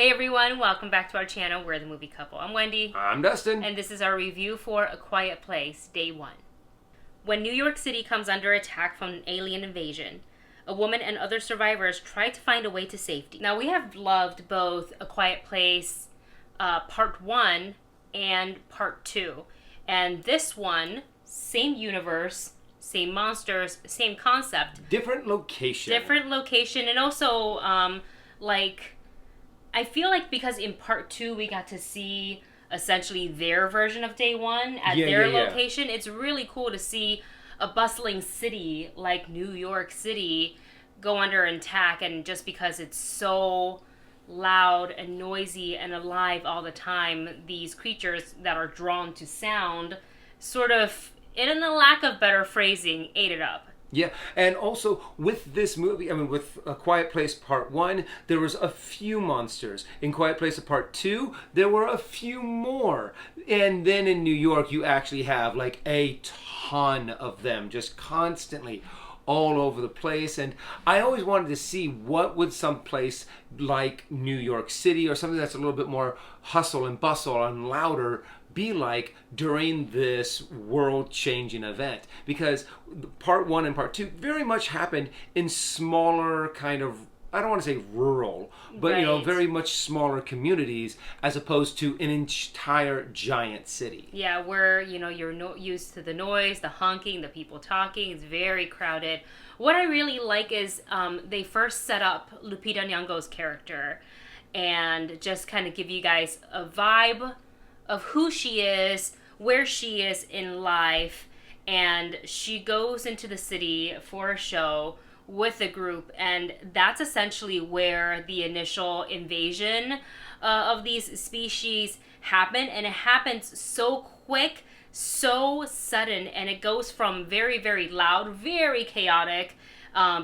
Hey everyone, welcome back to our channel, We're the Movie Couple. I'm Wendy. I'm Dustin. And this is our review for A Quiet Place, Day 1. When New York City comes under attack from an alien invasion, a woman and other survivors try to find a way to safety. Now, we have loved both A Quiet Place Part 1 and Part 2. And this one, same universe, same monsters, same concept. Different location. And also, I feel like because in Part 2 we got to see essentially their version of Day 1 at their location, it's really cool to see a bustling city like New York City go under attack, and just because it's so loud and noisy and alive all the time, these creatures that are drawn to sound sort of, in a lack of better phrasing, ate it up. Yeah, and also with this movie, with A Quiet Place Part 1, there was a few monsters. In Quiet Place Part 2, there were a few more. And then in New York, you actually have like a ton of them just constantly all over the place. And I always wanted to see what would some place like New York City or something that's a little bit more hustle and bustle and louder be like during this world-changing event, because Part 1 and Part 2 very much happened in smaller kind of, I don't want to say rural, but right, very much smaller communities as opposed to an entire giant city. Yeah, where you're used to the noise, the honking, the people talking. It's very crowded. What I really like is they first set up Lupita Nyong'o's character and just kind of give you guys a vibe of who she is, where she is in life, and she goes into the city for a show with a group, and that's essentially where the initial invasion of these species happen, and it happens so quick, so sudden, and it goes from very, very loud, very chaotic,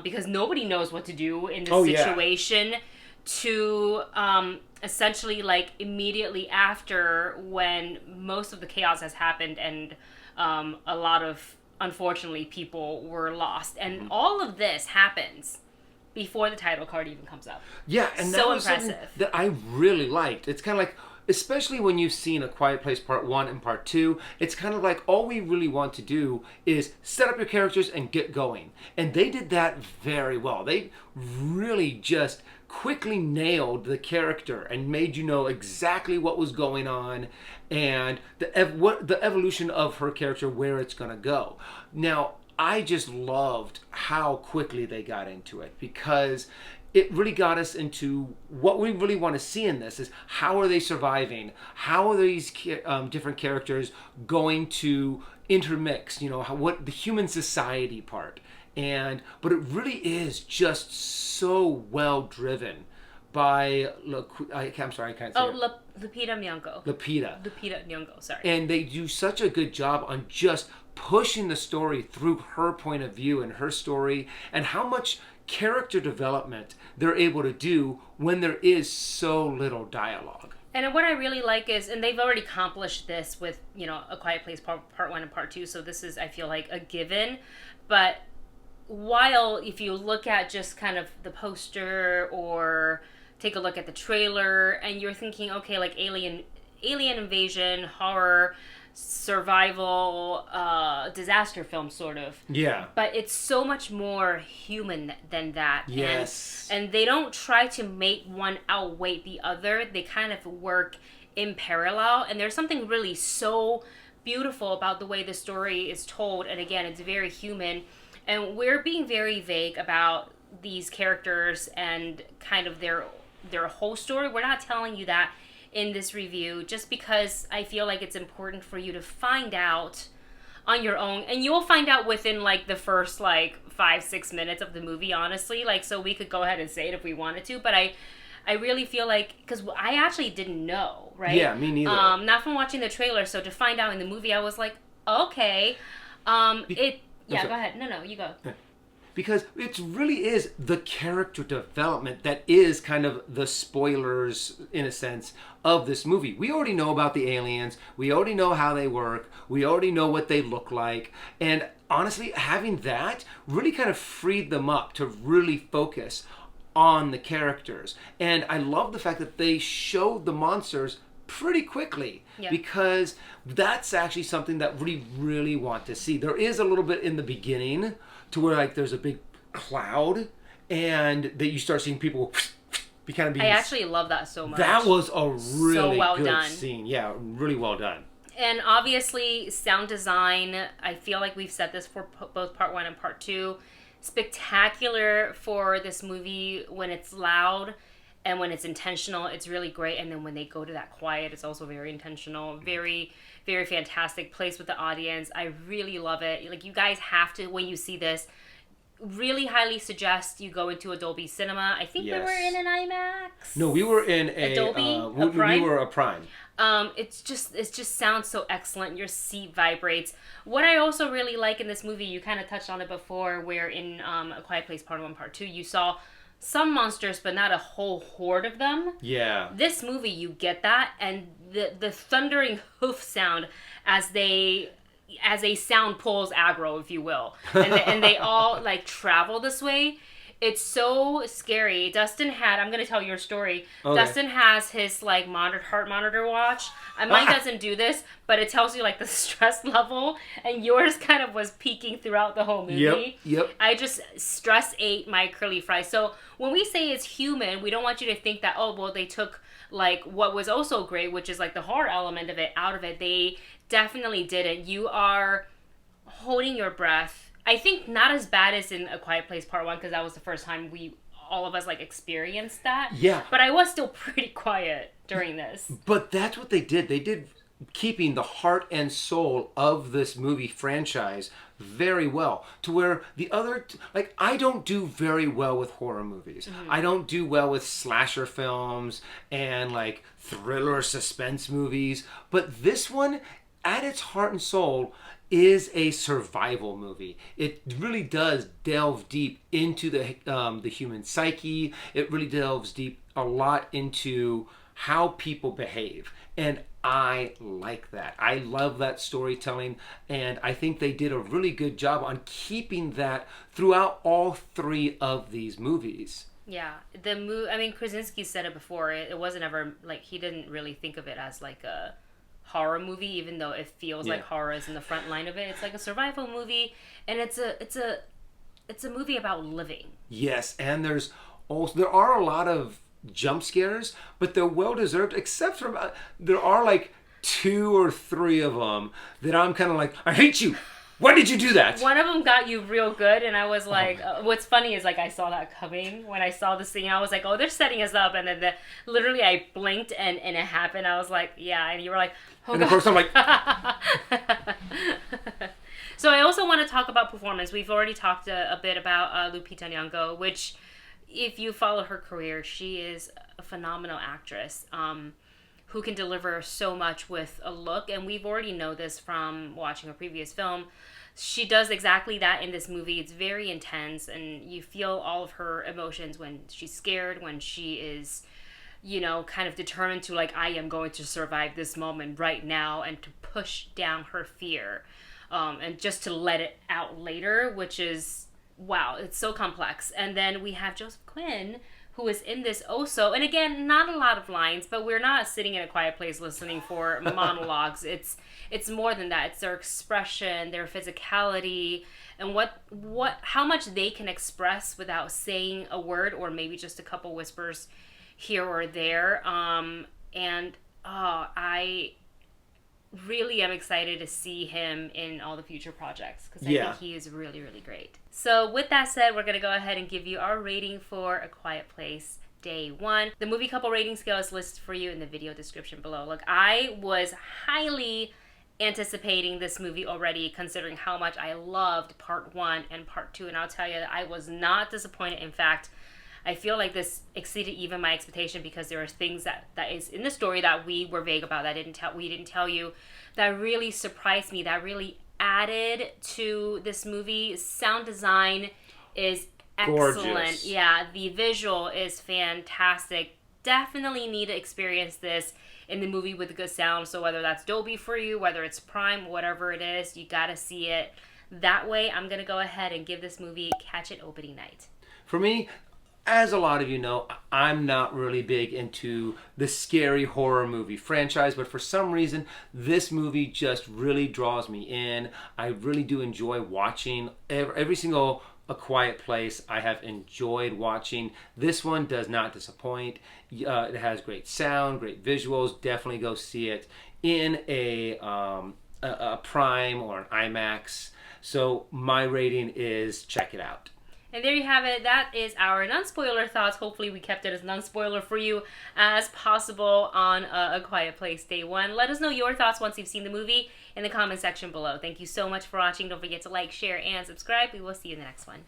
because nobody knows what to do in this situation, to essentially like immediately after, when most of the chaos has happened and a lot of, unfortunately, people were lost. And all of this happens before the title card even comes up. Yeah, and so that was impressive. something that I really liked. It's kind of like, especially when you've seen A Quiet Place Part 1 and Part 2, it's kind of like all we really want to do is set up your characters and get going. And they did that very well. They really just quickly nailed the character and made you know exactly what was going on and the evolution of her character, where it's going to go. Now, I just loved how quickly they got into it, because it really got us into what we really want to see in this is how are they surviving? How are these different characters going to intermix? What the human society part. But it really is just so well driven by I'm sorry, I can't say it. Lupita Nyong'o. Lupita Nyong'o, sorry. And they do such a good job on just pushing the story through her point of view and her story, and how much character development they're able to do when there is so little dialogue. And what I really like is, and they've already accomplished this with, A Quiet Place Part 1 and Part 2, so this is, I feel like, a given. But while if you look at just kind of the poster or take a look at the trailer and you're thinking, okay, like alien invasion, horror, survival, disaster film sort of. Yeah. But it's so much more human than that. Yes. And they don't try to make one outweigh the other. They kind of work in parallel. And there's something really so beautiful about the way the story is told. And again, it's very human. And we're being very vague about these characters and kind of their whole story. We're not telling you that in this review, just because I feel like it's important for you to find out on your own. And you'll find out within like the first 5-6 minutes of the movie, honestly. So we could go ahead and say it if we wanted to, but I really feel like, because I actually didn't know, right? Yeah, me neither. Not from watching the trailer, so to find out in the movie, I was like, okay. Yeah, go ahead. No, you go. Because it really is the character development that is kind of the spoilers, in a sense, of this movie. We already know about the aliens. We already know how they work. We already know what they look like. And honestly, having that really kind of freed them up to really focus on the characters. And I love the fact that they showed the monsters pretty quickly, because that's actually something that we really want to see. There is a little bit in the beginning to where like there's a big cloud and that you start seeing people I actually love that so much. That was a really good done. scene. Yeah, really well done. And obviously, sound design, I feel like we've said this for both part 1 and part 2. Spectacular for this movie when it's loud and when it's intentional. It's really great. And then when they go to that quiet, it's also very intentional. Very, very fantastic. Place with the audience. I really love it. Like, you guys have to, when you see this, really highly suggest you go into a Dolby Cinema. I think we were in an IMAX. No, we were in a Dolby. A Prime? We were a Prime. It just sounds so excellent. Your seat vibrates. What I also really like in this movie, you kind of touched on it before, where in A Quiet Place Part 1, Part 2, you saw some monsters, but not a whole horde of them. Yeah. This movie, you get that, and the thundering hoof sound as a sound pulls aggro, if you will, and they all like travel this way. It's so scary. Dustin had, I'm going to tell your story. Okay. Dustin has his like heart monitor watch. Mine doesn't do this, but it tells you like the stress level, and yours kind of was peaking throughout the whole movie. Yep. I just stress ate my curly fries. So when we say it's human, we don't want you to think that, oh, well, they took like what was also great, which is like the horror element of it, out of it. They definitely didn't. You are holding your breath. I think not as bad as in A Quiet Place Part 1, because that was the first time all of us like experienced that. Yeah. But I was still pretty quiet during this. But that's what they did. They did keeping the heart and soul of this movie franchise very well, to where the other, like, I don't do very well with horror movies. Mm-hmm. I don't do well with slasher films and like thriller suspense movies. But this one, at its heart and soul, is a survival movie. It really does delve deep into the human psyche. It really delves deep a lot into how people behave. And I like that. I love that storytelling, and I think they did a really good job on keeping that throughout all 3 of these movies. Yeah, I mean, Krasinski said it before. It wasn't ever like, he didn't really think of it as like a horror movie, even though it feels like horror is in the front line of it. It's like a survival movie, and it's a movie about living. Yes, and there are a lot of jump scares, but they're well deserved, except for there are like 2 or 3 of them that I'm kind of like, I hate you. Why did you do that? One of them got you real good, and I was like, what's funny is like I saw that coming. When I saw the scene, I was like, oh, they're setting us up, and then literally I blinked and it happened. I was like, yeah, and you were like, oh, and of course I'm like. So I also want to talk about performance. We've already talked a bit about Lupita Nyong'o, which, if you follow her career, she is a phenomenal actress. Who can deliver so much with a look, and we've already know this from watching her previous film. She does exactly that in this movie. It's very intense, and you feel all of her emotions when she's scared, when she is, kind of determined to, like, I am going to survive this moment right now, and to push down her fear, and just to let it out later, which is, wow, it's so complex. And then we have Joseph Quinn, who is in this also. And again, not a lot of lines, but we're not sitting in a quiet place listening for monologues. It's more than that. It's their expression, their physicality, and how much they can express without saying a word, or maybe just a couple whispers here or there. I really am excited to see him in all the future projects, because I think he is really, really great. So with that said, we're going to go ahead and give you our rating for A Quiet Place Day 1. The movie couple rating scale is listed for you in the video description below. Look, I was highly anticipating this movie already, considering how much I loved part 1 and part 2, and I'll tell you that I was not disappointed. In fact, I feel like this exceeded even my expectation, because there are things that is in the story that we were vague about, that we didn't tell you, that really surprised me, that really added to this movie. Sound design is excellent. Gorgeous. Yeah, the visual is fantastic. Definitely need to experience this in the movie with good sound. So whether that's Dolby for you, whether it's Prime, whatever it is, you gotta see it. That way, I'm gonna go ahead and give this movie Catch It Opening Night. For me, as a lot of you know, I'm not really big into the scary horror movie franchise, but for some reason, this movie just really draws me in. I really do enjoy watching every single A Quiet Place. I have enjoyed watching. This one does not disappoint. It has great sound, great visuals. Definitely go see it in a Prime or an IMAX. So my rating is check it out. And there you have it. That is our non-spoiler thoughts. Hopefully we kept it as non-spoiler for you as possible on A Quiet Place Day 1. Let us know your thoughts once you've seen the movie in the comment section below. Thank you so much for watching. Don't forget to like, share, and subscribe. We will see you in the next one.